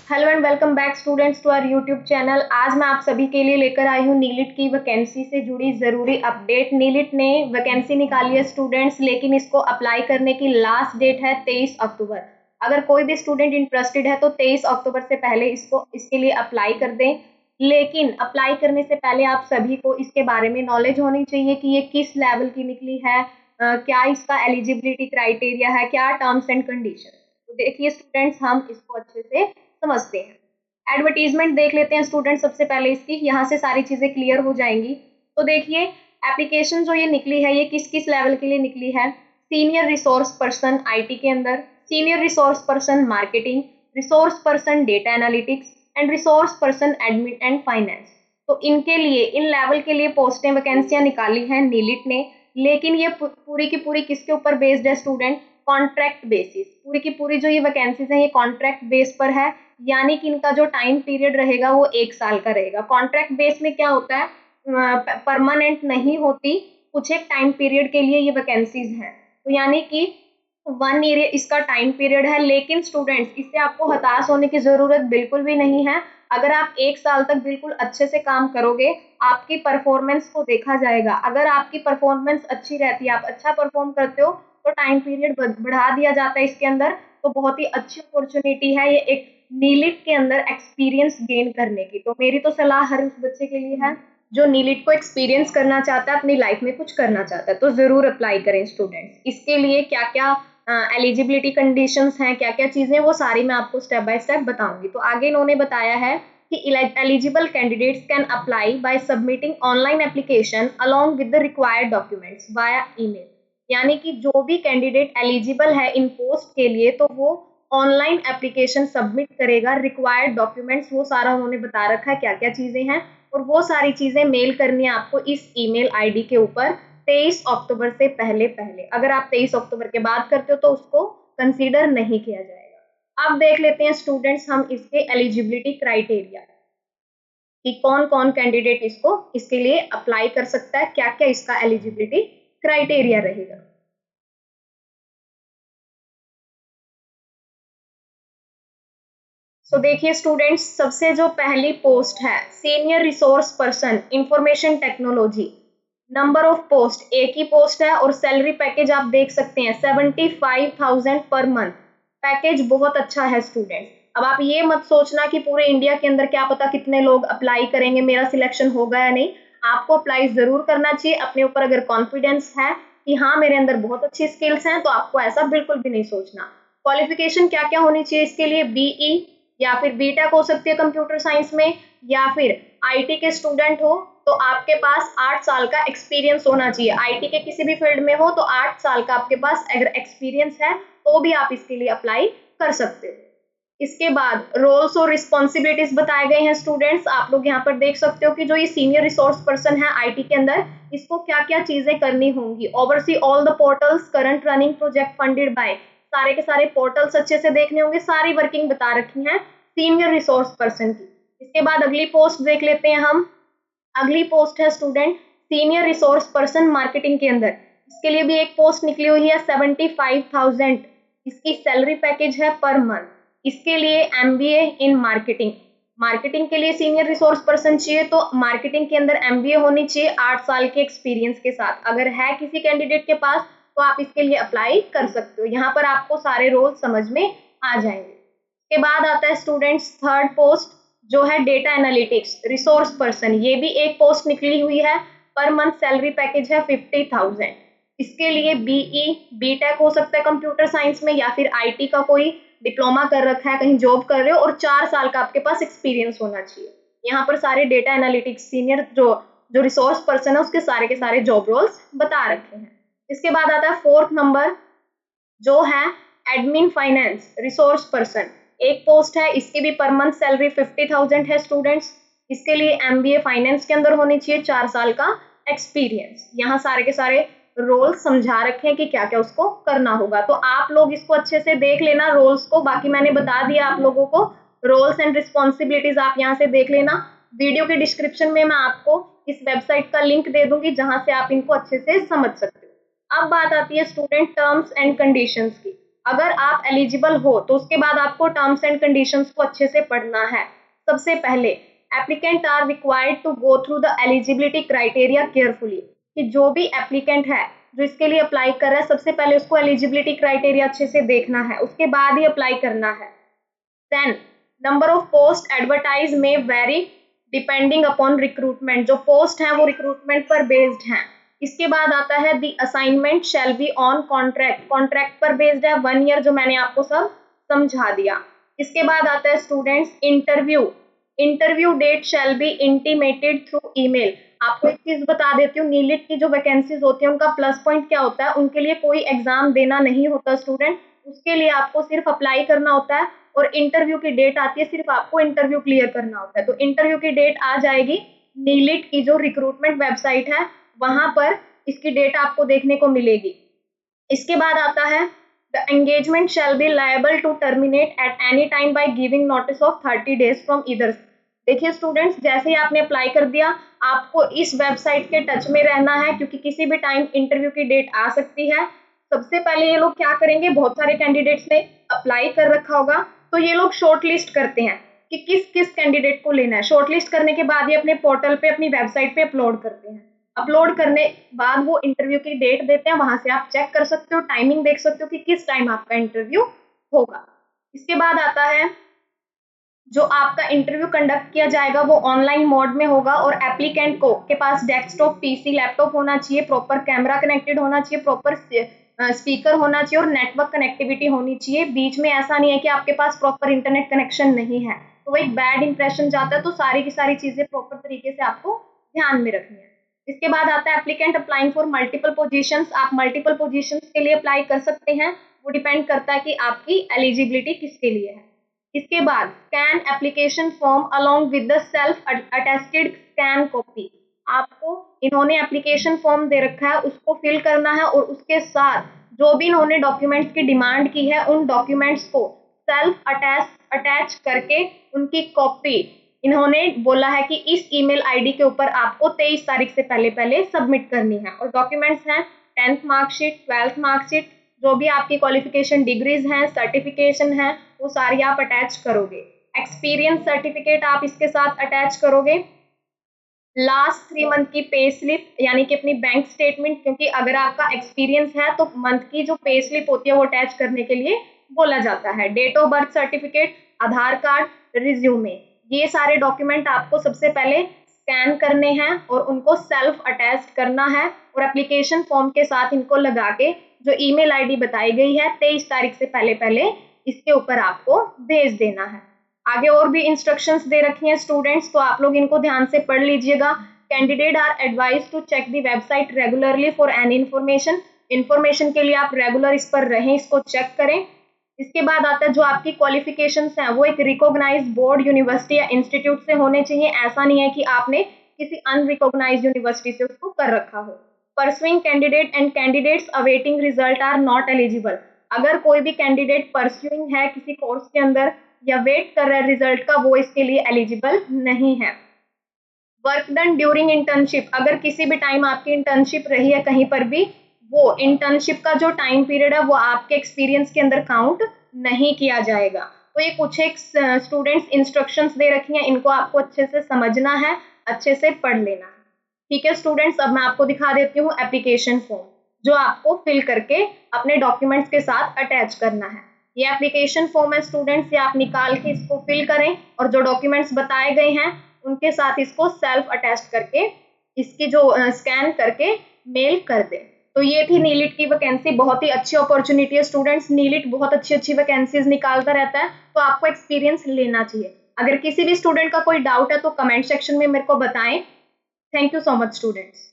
Hello and welcome back students to our YouTube channel. आज मैं आप सभी के लिए लेकर आई हूँ नीलिट की वैकेंसी से जुड़ी ज़रूरी अपडेट। नीलिट ने वैकेंसी निकाली है स्टूडेंट्स, लेकिन इसको अप्लाई करने की लास्ट डेट है 23 अक्टूबर। अगर कोई भी स्टूडेंट इंटरेस्टेड है तो 23 अक्टूबर से पहले इसके लिए अप्लाई कर दें। लेकिन अप्लाई करने से पहले आप सभी को इसके बारे में नॉलेज होनी चाहिए कि ये किस लेवल की निकली है, क्या इसका एलिजिबिलिटी क्राइटेरिया है, क्या टर्म्स एंड कंडीशन। तो देखिए स्टूडेंट्स, हम इसको अच्छे से समझते हैं। एडवर्टीजमेंट देख लेते हैं स्टूडेंट सबसे पहले इसकी, यहाँ से सारी चीजें क्लियर हो जाएंगी। तो देखिए एप्लीकेशन जो ये निकली है ये किस किस लेवल के लिए निकली है। सीनियर रिसोर्स पर्सन आईटी के अंदर, senior resource person marketing, resource person data analytics and resource person admin and finance. तो इनके लिए, इन लेवल के लिए पोस्टें वैकेंसियां निकाली हैं नीलिट ने। लेकिन ये पूरी की पूरी किसके ऊपर बेस्ड है स्टूडेंट? Contract basis. पूरी की पूरी जो ये वैकेंसीज हैं ये कॉन्ट्रैक्ट बेस पर है, यानी कि इनका जो टाइम पीरियड रहेगा वो 1 साल का रहेगा। कॉन्ट्रैक्ट बेस में क्या होता है, परमानेंट नहीं होती, कुछ एक टाइम पीरियड के लिए ये वैकेंसीज हैं। तो यानी कि 1 ईयर इसका टाइम पीरियड है। लेकिन स्टूडेंट्स, इससे आपको हताश होने की जरूरत बिल्कुल भी नहीं है। अगर आप 1 साल तक बिल्कुल अच्छे से काम करोगे, आपकी परफॉर्मेंस को देखा जाएगा। अगर आपकी परफॉर्मेंस अच्छी रहती है, आप अच्छा परफॉर्म करते हो, तो टाइम पीरियड बढ़ा दिया जाता है इसके अंदर। तो बहुत ही अच्छी अपॉर्चुनिटी है ये एक नीलिट के अंदर एक्सपीरियंस गेन करने की। तो मेरी तो सलाह हर उस बच्चे के लिए है जो नीलिट को एक्सपीरियंस करना चाहता है, अपनी लाइफ में कुछ करना चाहता है, तो जरूर अप्लाई करें स्टूडेंट्स। इसके लिए क्या क्या एलिजिबिलिटी कंडीशंस हैं, क्या क्या चीजें, वो सारी मैं आपको स्टेप बाय स्टेप बताऊंगी। तो आगे इन्होंने बताया है कि eligible candidates can apply bye submitting online application along with the required documents via email. यानी कि जो भी कैंडिडेट एलिजिबल है इन पोस्ट के लिए, तो वो ऑनलाइन एप्लीकेशन सबमिट करेगा। रिक्वायर्ड डॉक्यूमेंट्स वो सारा उन्होंने बता रखा है क्या क्या चीजें हैं, और वो सारी चीजें मेल करनी है आपको इस ईमेल आईडी के ऊपर 23 अक्टूबर से पहले पहले। अगर आप 23 अक्टूबर के बाद करते हो तो उसको कंसीडर नहीं किया जाएगा। अब देख लेते हैं स्टूडेंट्स हम इसके एलिजिबिलिटी क्राइटेरिया कि कौन कौन कैंडिडेट इसके लिए अप्लाई कर सकता है, क्या क्या इसका एलिजिबिलिटी क्राइटेरिया रहेगा। सो देखिए स्टूडेंट्स, सबसे जो पहली पोस्ट है senior resource person information technology. Number of post एक ही पोस्ट है, और सैलरी पैकेज आप देख सकते हैं 75,000 पर मंथ। पैकेज बहुत अच्छा है स्टूडेंट्स। अब आप ये मत सोचना कि पूरे इंडिया के अंदर क्या पता कितने लोग अप्लाई करेंगे, मेरा सिलेक्शन होगा या नहीं। आपको अप्लाई जरूर करना चाहिए। अपने ऊपर अगर कॉन्फिडेंस है कि हाँ मेरे अंदर बहुत अच्छी स्किल्स हैं, तो आपको ऐसा बिल्कुल भी नहीं सोचना। क्वालिफिकेशन क्या क्या होनी चाहिए इसके लिए? बीई या फिर बीटेक हो सकती है कंप्यूटर साइंस में, या फिर आईटी के स्टूडेंट हो तो आपके पास 8 साल का एक्सपीरियंस होना चाहिए। आईटी के किसी भी फील्ड में हो तो 8 साल का आपके पास अगर एक्सपीरियंस है तो भी आप इसके लिए अप्लाई कर सकते हो। इसके बाद रोल्स और रिस्पॉन्सिबिलिटीज बताए गए हैं स्टूडेंट्स। आप लोग यहाँ पर देख सकते हो कि जो ये सीनियर रिसोर्स पर्सन है आईटी के अंदर, इसको क्या क्या चीजें करनी होंगी। Oversee all the portals current running project funded by, सारे के सारे पोर्टल्स अच्छे से देखने होंगे। सारी वर्किंग बता रखी है सीनियर रिसोर्स पर्सन की। इसके बाद अगली पोस्ट देख लेते हैं हम। अगली पोस्ट है student senior resource person marketing के अंदर। इसके लिए भी एक पोस्ट निकली हुई है 75,000, इसकी सैलरी पैकेज है पर मंथ। इसके लिए एमबीए इन मार्केटिंग, मार्केटिंग के लिए सीनियर रिसोर्स पर्सन चाहिए, तो मार्केटिंग के अंदर एमबीए होनी चाहिए 8 साल के एक्सपीरियंस के साथ। अगर है किसी कैंडिडेट के पास तो आप इसके लिए अप्लाई कर सकते हो। यहाँ पर आपको सारे रोल समझ में आ जाएंगे। के बाद आता है स्टूडेंट्स थर्ड पोस्ट, जो है डेटा एनालिटिक्स रिसोर्स पर्सन। ये भी एक पोस्ट निकली हुई है, पर मंथ सैलरी पैकेज है 50,000। इसके लिए बीई बीटेक हो सकता है कंप्यूटर साइंस में, या फिर आईटी का कोई डिप्लोमा कर रखा है, कहीं जॉब कर रहे हो, और 4 साल का आपके पास एक्सपीरियंस होना चाहिए। यहाँ पर सारे डेटा एनालिटिक्स सीनियर जो जो रिसोर्स पर्सन है उसके सारे के सारे जॉब रोल्स बता रखे हैं। इसके बाद आता है फोर्थ नंबर, जो है एडमिन फाइनेंस रिसोर्स पर्सन। एक पोस्ट है, इसकी भी पर मंथ सैलरी 50,000 है स्टूडेंट्स। इसके लिए एमबीए फाइनेंस के अंदर होनी चाहिए, 4 साल का एक्सपीरियंस। यहाँ सारे के सारे रोल समझा रखे हैं कि क्या क्या उसको करना होगा। तो आप लोग इसको अच्छे से देख लेना रोल्स को, बाकी मैंने बता दिया आप लोगों को। रोल्स एंड रिस्पॉन्सिबिलिटीज आप यहाँ से देख लेना। वीडियो के डिस्क्रिप्शन में मैं आपको इस वेबसाइट का लिंक दे दूंगी जहां से आप इनको अच्छे से समझ सकते हो। अब बात आती है स्टूडेंट टर्म्स एंड कंडीशंस की। अगर आप एलिजिबल हो तो उसके बाद आपको टर्म्स एंड कंडीशंस को अच्छे से पढ़ना है। सबसे पहले applicant are required to go through the eligibility criteria carefully, कि जो भी एप्लीकेंट है जो इसके लिए अप्लाई कर रहा है सबसे पहले उसको एलिजिबिलिटी क्राइटेरिया अच्छे से देखना है, उसके बाद ही अप्लाई करना है। Then number of post advertise में वेरी डिपेंडिंग अपॉन रिक्रूटमेंट, जो पोस्ट हैं वो रिक्रूटमेंट पर बेस्ड हैं। इसके बाद आता है the assignment shall be on contract, contract पर बेस्ड है 1 ईयर, जो मैंने आपको सब समझा दिया। इसके बाद आता है students interview, interview date shall be intimated through email. आपको एक चीज बता देती हूँ, नीलिट की जो वैकेंसीज होती है उनका प्लस पॉइंट क्या होता है, उनके लिए कोई एग्जाम देना नहीं होता स्टूडेंट, उसके लिए आपको सिर्फ अप्लाई करना होता है और इंटरव्यू की डेट आती है, सिर्फ आपको इंटरव्यू क्लियर करना होता है। तो इंटरव्यू की डेट आ जाएगी नीलिट की जो रिक्रूटमेंट वेबसाइट है वहां पर इसकी डेट आपको देखने को मिलेगी। इसके बाद आता है the engagement shall be liable to terminate at any time by giving notice of 30 days from either. देखिए स्टूडेंट्स, जैसे ही आपने अप्लाई कर दिया आपको इस वेबसाइट के टच में रहना है, क्योंकि किसी भी टाइम इंटरव्यू की डेट आ सकती है। सबसे पहले ये लोग क्या करेंगे, बहुत सारे कैंडिडेट्स ने अप्लाई कर रखा होगा तो ये लोग शॉर्ट लिस्ट करते हैं कि किस किस कैंडिडेट को लेना है। शॉर्ट लिस्ट करने के बाद ये अपने पोर्टल पे अपनी वेबसाइट पे अपलोड करते हैं। अपलोड करने बाद वो इंटरव्यू की डेट देते हैं, वहां से आप चेक कर सकते हो, टाइमिंग देख सकते हो कि किस टाइम आपका इंटरव्यू होगा। इसके बाद आता है जो आपका इंटरव्यू कंडक्ट किया जाएगा वो ऑनलाइन मोड में होगा और एप्लीकेंट को के पास डेस्कटॉप पीसी लैपटॉप होना चाहिए, प्रॉपर कैमरा कनेक्टेड होना चाहिए, प्रॉपर स्पीकर होना चाहिए और नेटवर्क कनेक्टिविटी होनी चाहिए। बीच में ऐसा नहीं है कि आपके पास प्रॉपर इंटरनेट कनेक्शन नहीं है तो वो एक बैड इंप्रेशन जाता है। तो सारी की सारी चीजें प्रॉपर तरीके से आपको ध्यान में रखनी है। इसके बाद आता है applicant applying for multiple positions, आप मल्टीपल पोजीशंस के लिए अप्लाई कर सकते हैं, वो डिपेंड करता है कि आपकी एलिजिबिलिटी किसके लिए है। इसके बाद scan application form along with the self attested scan copy, आपको इन्होंने एप्लीकेशन फॉर्म दे रखा है उसको फिल करना है और उसके साथ जो भी इन्होंने डॉक्यूमेंट्स की डिमांड की है उन डॉक्यूमेंट्स को सेल्फ अटैच करके उनकी कॉपी इन्होंने बोला है कि इस ईमेल आईडी के ऊपर आपको 23 तारीख से पहले पहले सबमिट करनी है। और डॉक्यूमेंट्स हैं 10th मार्कशीट, 12th मार्कशीट, जो भी आपकी क्वालिफिकेशन डिग्रीज हैं, सर्टिफिकेशन है, वो सारी आप अटैच करोगे। एक्सपीरियंस सर्टिफिकेट आप इसके साथ अटैच करोगे। लास्ट 3 मंथ की पे स्लिप यानी कि अपनी बैंक स्टेटमेंट, क्योंकि अगर आपका एक्सपीरियंस है तो मंथ की जो पे स्लिप होती है वो अटैच करने के लिए बोला जाता है। Date of birth certificate, Aadhaar card, resume, ये सारे डॉक्यूमेंट आपको सबसे पहले स्कैन करने हैं और उनको सेल्फ अटैच करना है और एप्लीकेशन फॉर्म के साथ इनको लगा के जो ईमेल आईडी बताई गई है 23 तारीख से पहले पहले इसके ऊपर आपको भेज देना है। आगे और भी इंस्ट्रक्शंस दे रखी हैं स्टूडेंट्स, तो आप लोग इनको ध्यान से पढ़ लीजिएगा। Candidate are advise to check the website regularly for any information, information के लिए आप रेगुलर इस पर रहें, इसको चेक करें। इसके बाद आता है जो आपकी क्वालिफिकेशंस हैं वो एक रिकॉग्नाइज्ड बोर्ड, यूनिवर्सिटी या इंस्टीट्यूट से होने चाहिए। ऐसा नहीं है कि आपने किसी अनरिकॉग्नाइज्ड यूनिवर्सिटी से उसको कर रखा हो। Pursuing candidate and candidates awaiting result are not eligible, अगर कोई भी कैंडिडेट परस्यूइंग है किसी कोर्स के अंदर या वेट कर रहा है रिजल्ट का, वो इसके लिए एलिजिबल नहीं है। वर्क डन ड्यूरिंग इंटर्नशिप, अगर किसी भी टाइम आपकी इंटर्नशिप रही है कहीं पर भी, वो इंटर्नशिप का जो टाइम पीरियड है वो आपके एक्सपीरियंस के अंदर काउंट नहीं किया जाएगा। तो ये कुछ एक स्टूडेंट्स इंस्ट्रक्शंस दे रखी हैं, इनको आपको अच्छे से समझना है, अच्छे से पढ़ लेना है। ठीक है स्टूडेंट्स, अब मैं आपको दिखा देती हूँ एप्लीकेशन फॉर्म जो आपको फिल करके अपने डॉक्यूमेंट्स के साथ अटैच करना है। ये एप्लीकेशन फॉर्म है स्टूडेंट्स, ये आप निकाल के इसको फिल करें और जो डॉक्यूमेंट्स बताए गए हैं उनके साथ इसको सेल्फ अटैच करके इसकी जो स्कैन करके मेल कर दें। तो ये थी नीलिट की वैकेंसी, बहुत ही अच्छी अपॉर्चुनिटी है स्टूडेंट्स, नीलिट बहुत अच्छी अच्छी वैकेंसीज निकालता रहता है, तो आपको एक्सपीरियंस लेना चाहिए। अगर किसी भी स्टूडेंट का कोई डाउट है तो कमेंट सेक्शन में मेरे को बताएं। Thank you so much students.